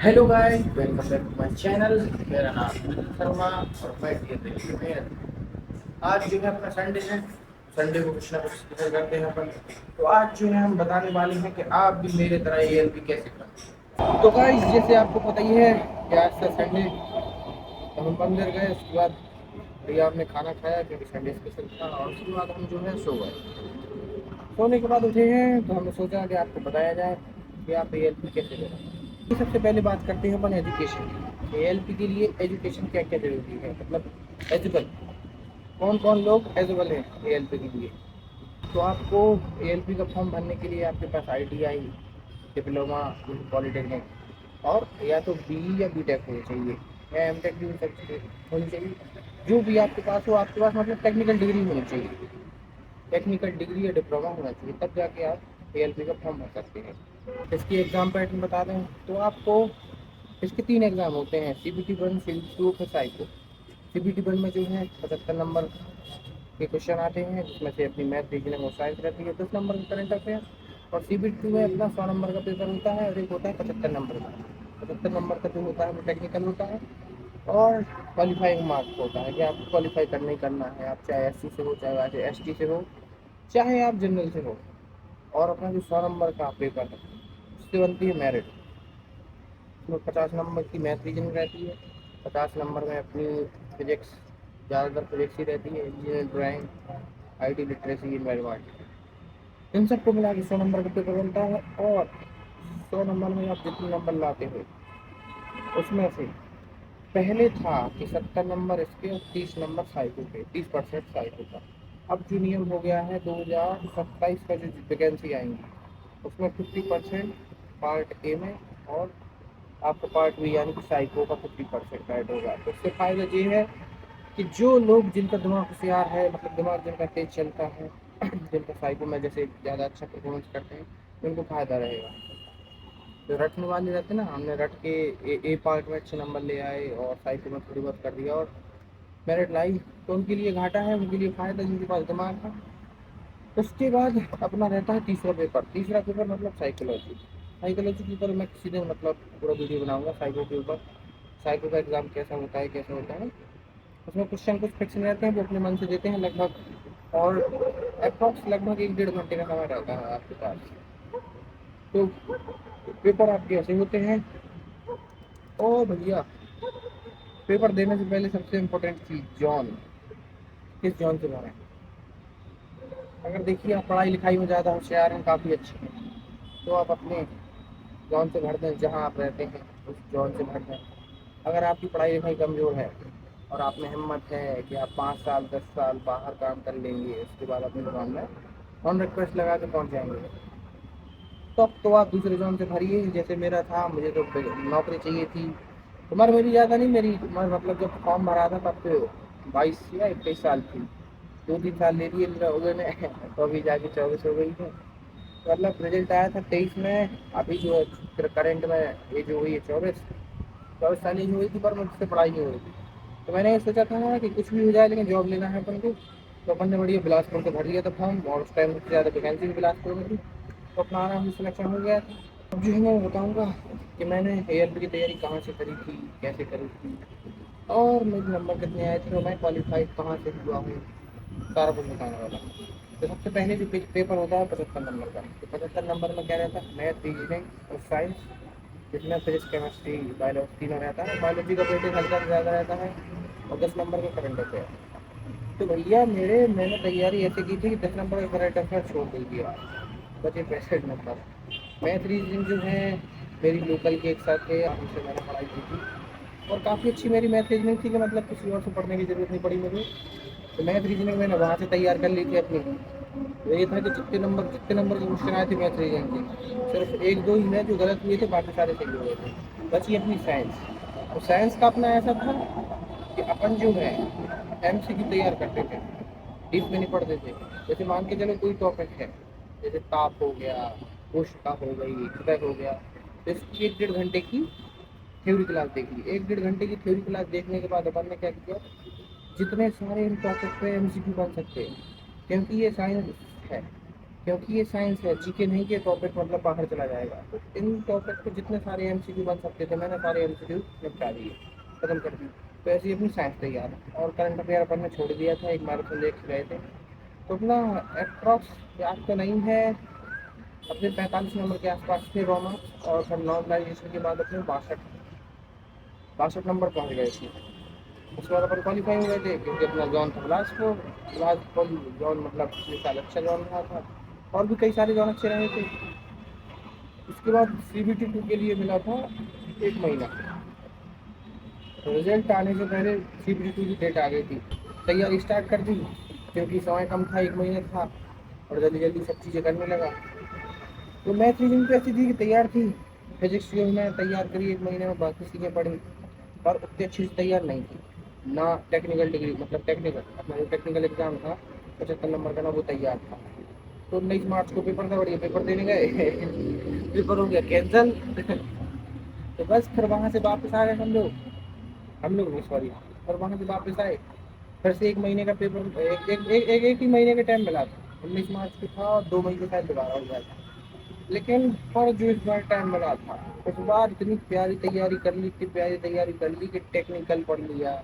Hello guys, welcome back to my channel. मेरा नाम है अनिल शर्मा और मैं ये दिल्ली में। आज जो है अपना संडे है। संडे को कुछ ना कुछ स्पेशल करते हैं अपन। तो आज जो है हम बताने वाले हैं कि आप भी मेरे तरह एएलपी कैसे करें। तो गाइस, जैसे आपको पता ही है कि आज था संडे, तो हम मंदिर गए। उसके बाद भैया हमने खाना खाया क्योंकि संडे स्पेशल था, और उसके बाद हम जो है सो गए। सोने के बाद उठे हैं तो हमने सोचा कि आपको बताया जाए कि आप एएलपी कैसे करें। सबसे पहले बात करते हैं अपन एजुकेशन की। एएलपी के लिए एजुकेशन क्या क्या जरूरी है, मतलब एलिजिबल कौन कौन लोग एलिजिबल हैं एएलपी के लिए। तो आपको एएलपी का फॉर्म भरने के लिए आपके पास आईटीआई, डिप्लोमा, पॉलिटेक्निक और या तो बीई या बीटेक होनी चाहिए, या एमटेक भी होनी चाहिए। जो भी आपके पास हो, आपके पास मतलब टेक्निकल डिग्री होनी चाहिए। टेक्निकल डिग्री या डिप्लोमा होना चाहिए, तब जाके आप एएलपी का फॉर्म भर सकते हैं। इसकी एग्ज़ाम पैटर्न बता दें तो आपको इसके 3 एग्ज़ाम होते हैं: CBT 1, CBT 2, फिर साइको। CBT 1 में जो है 75 नंबर के क्वेश्चन आते हैं, जिसमें से अपनी मैथ, रीजनिंग और साइंस रहती है, 10 नंबर का करंट अफेयर। और CBT 2 में अपना 100 नंबर का पेपर होता है, और एक होता है 75 नंबर का। 75 नंबर का जो होता है वो टेक्निकल होता है, और क्वालिफाइंग मार्क्स होता है कि आपको क्वालिफाई करना ही करना है। आप चाहे SC से हो, चाहे ST से हो, चाहे आप जनरल से हो। और अपना जो 100 नंबर का पेपर है उससे बनती है मेरिट। उसमें 50 नंबर की मैथ रीजनिंग रहती है, 50 नंबर में अपनी फिजिक्स, ज़्यादातर फिजिक्स ही रहती है, engineering, drawing, IT literacy, environment. इन सबको मिला के 100 नंबर का पेपर बनता है। और 100 नंबर में आप जितने नंबर लाते हो उसमें से पहले था कि 70 नंबर इसके और 30 नंबर साइको के, 30% साइको का। अब जो नियम हो गया है 2027 का, जो वैकेंसी आएंगी उसमें 50% पार्ट ए में, और आपका पार्ट बी यानी कि साइको का 50% ऐड होगा। तो इससे फायदा ये है कि जो लोग, जिनका दिमाग होशियार है, मतलब दिमाग जिनका तेज चलता है, जिनका साइको में जैसे ज़्यादा अच्छा परफॉर्मेंस करते हैं, तो उनको फायदा रहेगा। जो रटने वाले रहते हैं ना, हमने रट के ए पार्ट में अच्छे नंबर ले आए और साइको में थोड़ी बहुत कर दिया और मेरिट लाई, तो उनके लिए घाटा है, उनके लिए फ़ायदा जिनके पास दिमाग है। उसके बाद अपना रहता है तीसरा पेपर। तीसरा पेपर मतलब साइकोलॉजी। साइकोलॉजी के ऊपर मैं सीधे मतलब पूरा वीडियो बनाऊंगा साइको के ऊपर। साइको का एग्ज़ाम कैसा होता है, कैसे होता है। उसमें क्वेश्चन कुछ फिक्स नहीं रहते हैं, वो अपने मन से देते हैं लगभग, और अप्रॉक्स लगभग 1 डेढ़ घंटे का समय रहता है आपके पास। तो पेपर आपके ऐसे होते हैं। ओ भैया, पेपर देने से पहले सबसे इम्पोर्टेंट चीज़ जॉन, किस जॉन से भरें। अगर देखिए आप पढ़ाई लिखाई में ज़्यादा होशियार हैं, काफ़ी अच्छे हैं, तो आप अपने जॉन से भर दें, जहाँ आप रहते हैं उस जॉन से भर दें। अगर आपकी पढ़ाई लिखाई कमज़ोर है और आप में हिम्मत है कि आप 5 साल 10 साल बाहर काम कर लेंगे, उसके बाद अपने जॉन में ऑन रिक्वेस्ट लगा के पहुँच जाएंगे, तब तो आप दूसरे जॉन से भरिए। जैसे मेरा था, मुझे तो नौकरी चाहिए थी। उम्र मेरी ज़्यादा नहीं, मेरी उम्र मतलब जब फॉर्म भरा था तब तो 22 या 21 साल थी। 2 3 साल ले लिए उधर ने तो अभी जाके 24 हो गई है। मतलब रिजल्ट आया था 23 में, अभी जो है करंट में एज हो गई है 24। 24 साल एज हुई थी, पर मुझसे पढ़ाई नहीं हो रही थी। तो मैंने ये सोचा था ना कि कुछ भी हो जाए लेकिन जॉब लेना है अपन को। तो अपन ने बढ़िया बिलासपुर से भर लिया था फॉर्म, और उस टाइम सबसे ज़्यादा वैकेंसी भी बिलासपुर में थी, तो अपना आराम से सिलेक्शन हो गया था। अब जो है मैं बताऊँगा कि मैंने एएलपी की तैयारी कहाँ से करी थी, कैसे करी थी, और मेरे नंबर कितने आए थे, और मैं क्वालिफाइड कहाँ से हुआ हूँ, सारा कुछ बताने वाला हूँ। तो सबसे पहले जो पेपर होता है 75 नंबर का, तो 75 नंबर में क्या रहता है, मैथ, रीजनिंग और साइंस, जिसमें फिजिक्स, केमिस्ट्री, बायोलॉजी तीनों रहता है। बायोलॉजी का वेटेज हल्का से ज़्यादा रहता है, और 10 नंबर का करंट अफेयर। तो भैया मैंने तैयारी ऐसे की थी कि 10 नंबर का करंट अफेयर छोड़ दीजिए, बचे 65 नंबर। मैथ रीजनिंग जो है मेरी लोकल के एक साथ थे, उनसे मैंने पढ़ाई की थी, और काफ़ी अच्छी मेरी मैथ रीजनिंग थी कि मतलब किसी और से पढ़ने की ज़रूरत नहीं पड़ी मुझे। तो मैथ रीजनिंग मैंने वहाँ से तैयार कर ली थी अपनी। तो ये था कि जितने नंबर के क्वेश्चन आए थे मैथ रीजनिंग के, सिर्फ एक दो ही में जो गलत हुए थे, बाकी सारे सही हुए थे। बची अपनी साइंस। तो साइंस का अपना ऐसा था कि अपन जो है MCQ तैयार करते थे, डीप में नहीं पढ़ते थे। जैसे मान के चलो कोई टॉपिक है, जैसे ताप हो गया, उष्णता हो गई, सतह हो गया, तो इसकी 1 डेढ़ घंटे की थ्योरी क्लास देख ली। 1 डेढ़ घंटे की थ्योरी क्लास देखने के बाद अपन ने क्या किया, जितने सारे इन टॉपिक पे MCQ बन सकते हैं, क्योंकि ये साइंस है, क्योंकि ये साइंस है, जीके नहीं के टॉपिक मतलब बाहर चला जाएगा। तो इन टॉपिक पे जितने सारे एमसीक्यू बन सकते थे मैंने सारे एमसीक्यू निपटा दिए, खत्म कर दिए। तो ऐसे ही अपनी साइंस तैयार है। और करंट अफेयर अपन ने छोड़ दिया था, एक मैराथन देख के गए थे। तो अपना अप्रॉक्स याद तो नहीं है, अपने 45 नंबर के आसपास थे रोमा। और फिर नॉर्मलाइजेशन के बाद अपने 62 नंबर पहुँच गए थे। उसके बाद अपन क्वालिफाई हो गए थे, क्योंकि अपना जॉन था बिलासपुर। बिलासपुर जॉन मतलब पिछले साल अच्छा जॉन रहा था, और भी कई सारे जॉन अच्छे रहे थे। उसके बाद CBT 2 के लिए मिला था 1 महीना। तो रिजल्ट आने से पहले CBT 2 की डेट आ गई थी। तैयारी स्टार्ट कर दी, क्योंकि समय कम था, 1 महीने था, और जल्दी जल्दी सब चीज़ें करने लगा। तो मैथ रीजनिंग तो ऐसी थी कि तैयार थी। फिजिक्स जो मैं तैयार करी 1 महीने में, बाकी चीज़ें पढ़ी, पर उतनी अच्छी से तैयार नहीं थी ना। टेक्निकल डिग्री मतलब टेक्निकल अपना जो टेक्निकल एग्जाम था 75 नंबर का ना, वो तैयार था। तो 19 मार्च को पेपर था, बढ़िया पेपर देने गए पेपर हो गया कैंसिल तो बस फिर वहाँ से वापस आ गए हम लोग नहीं, सॉरी। और वहाँ से वापस आए, फिर से 1 महीने का पेपर, एक ही महीने का टाइम मिला था। 19 मार्च को था, और 2 मई को शायद दोबारा हो गया था। लेकिन पर जो इस बार टाइम मिला था, इस बार इतनी प्यारी तैयारी कर ली, इतनी प्यारी तैयारी कर ली कि टेक्निकल पढ़ लिया,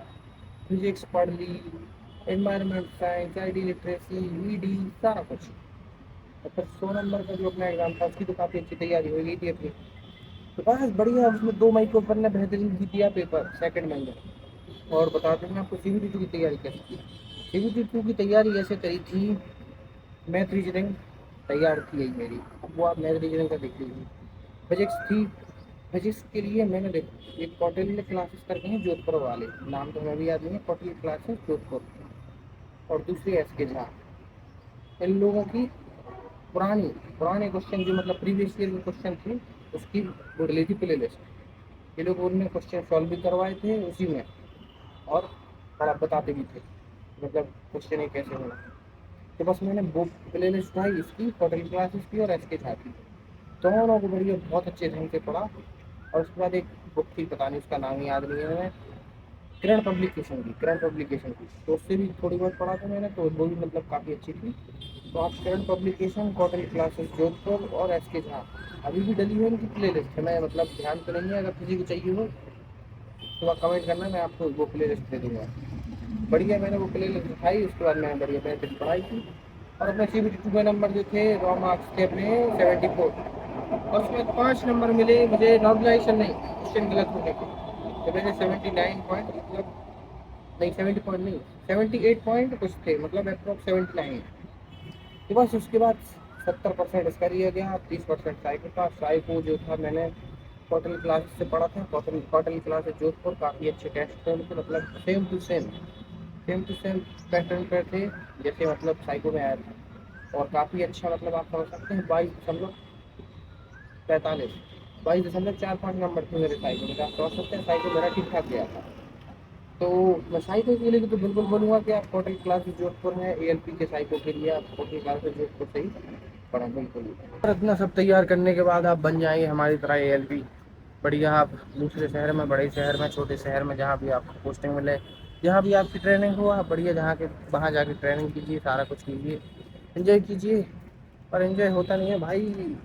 फिजिक्स पढ़ ली, environment science, ID literacy, ED, सारा कुछ। और फिर 100 नंबर का जो अपना एग्जाम था, उसकी तो काफ़ी अच्छी तैयारी हो गई थी अपनी। तो बस बढ़िया, उसमें 2 मई को अपन ने बेहतरीन भी दिया पेपर, सेकंड मई में। और बताते हैं आपको CBT 2 की तैयारी कैसे की। CBT 2 की तैयारी ऐसे करी थी, मैथ रीजनिंग तैयार थी यही मेरी। अब वो आप मैथ रीजनिंग का देख लीजिए। फिजिक्स थी, फिजिक्स के लिए मैंने देखो एक कौटिल्य क्लासेस करके हैं जोधपुर वाले, नाम तो हमें भी याद नहीं है, कौटिल्य क्लासेस जोधपुर। और दूसरी SK झा। इन लोगों की पुरानी पुराने क्वेश्चन जो मतलब प्रीवियस ईयर के क्वेश्चन थे, उसकी वो डली थी प्ले लिस्ट। ये लोग उनमें क्वेश्चन सॉल्व भी करवाए थे उसी में, और बड़ा बताते भी थे मतलब क्वेश्चन ये कैसे होना। तो बस मैंने वो प्ले लिस्ट उठाई, इसकी कौटिल्य क्लासेस की और SK झा की, दोनों को बढ़िया बहुत अच्छे ढंग से पढ़ा। और उसके बाद एक बुक थी, पता नहीं उसका नाम याद नहीं है, किरण पब्लिकेशन की, तो उससे भी थोड़ी बहुत पढ़ा था मैंने, तो वो भी मतलब काफ़ी अच्छी थी। तो आप किरण पब्लिकेशन, कॉटन क्लासेस जोधपुर और SK झा, अभी भी डली हुई इनकी प्ले लिस्ट है। मैं मतलब ध्यान तो नहीं है, अगर किसी को चाहिए हो तो आप कमेंट करना, मैं आपको वो प्ले लिस्ट दे दूँगा। बढ़िया, मैंने वो प्ले लिस्ट उठाई, उसके बाद मैंने बढ़िया बेहतरीन पढ़ाई की। और अपने CBT 2 के नंबर जो थे रॉ मार्क्स थे अपने 74, और उसमें 5 नंबर मिले मुझे नॉर्मलाइजेशन नहीं, क्वेश्चन गलत होने के। तो मैंने 79 पॉइंट मतलब, नहीं 70 पॉइंट नहीं, 78 पॉइंट कुछ थे, मतलब अप्रॉक्स 79। तो बस उसके बाद 70% इसका लिया गया, 30% साइको का। साइको जो था मैंने कॉटन क्लासेस से पढ़ा था, कॉटन क्लासेस जोधपुर, काफ़ी अच्छे टेस्ट थे उनके, मतलब सेम टू सेम पैटर्न पर थे, जैसे मतलब साइको में आया था। और काफ़ी अच्छा मतलब आप समझ सकते हैं, 22.45, 22.45 नंबर थे मेरे साइको में, आप समझ सकते हैं साइको मेरा ठीक ठाक गया था। तो मैं साइको के लिए तो बिल्कुल बोलूँगा कि आप कॉटन क्लासेस जोधपुर है, ALP के साइको के लिए आप कॉटन क्लासेस जोधपुर से ही पढ़ें बिल्कुल। और इतना सब तैयार करने के बाद आप बन जाएंगे हमारी तरह ALP। बढ़िया, आप दूसरे शहर में, बड़े शहर में, छोटे शहर में, जहाँ भी आपको पोस्टिंग मिले, जहाँ भी आपकी ट्रेनिंग हो, आप बढ़िया जहाँ के वहाँ जाके ट्रेनिंग कीजिए, सारा कुछ कीजिए, एंजॉय कीजिए। पर एंजॉय होता नहीं है भाई,